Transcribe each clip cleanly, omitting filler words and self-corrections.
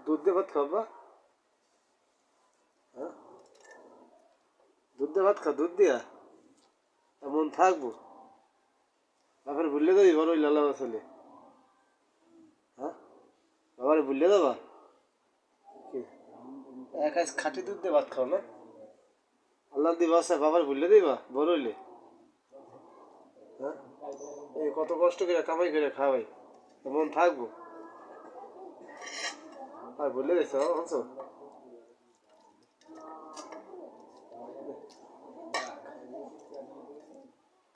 দুধ দিয়ে ভাত খাবা? হ্যাঁ, দুধ দিয়ে ভাত খা, দুধ দিয়া এমন থাকবো। বাপের ভুলে দেবি বড় ওই লালা চলে। হ্যাঁ, বাবারে ভুলে দেবা কি? এক আজ খাঁটি দুধ দিয়ে ভাত খাও না? আল্লাহ দিবা আছে, বাবার ভুলে দিবা বড় হইলে। হ্যাঁ, এই কত কষ্ট করে কামাই করে খাওয়াই, এমন থাকবো। আর ভুলে গেছো হনছো?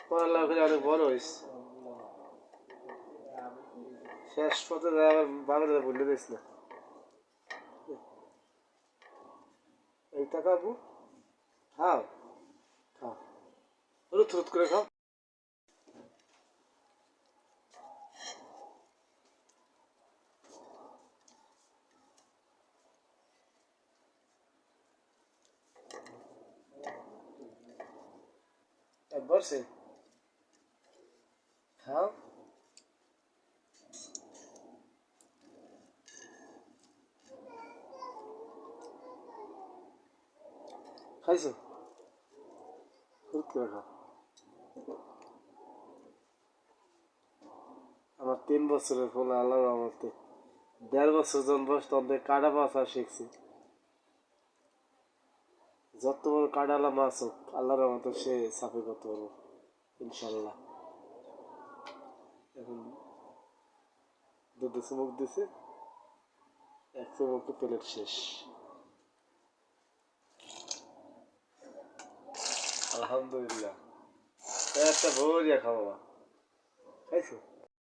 পড়ালেখা করে অনেক বড় হইস, শেষ পথে যায় আবার বাবার ভুলে দিস না। এই টাকা আবু খাও, খাও, থুরুত থুরুত করে খাও। একবার সে খাও। খাইছো? থুরুত করে খাও। আমার 3 বছরের ফোন আল্লাহর রহমতে 1.5 বছর জন বয়স তখন থেকে কাটা মাছ আর শিখছি। যত বড় কাটালা মাছ হোক আল্লাহর রহমতে সে সাফে করতে পারবো ইনশাল্লাহ। এখন দুধে চুমুক দিছে, এক চুমুকে প্লেট শেষ। আলহামদুলিল্লাহ, একটা ভরিয়া খাওয়া খাইছো?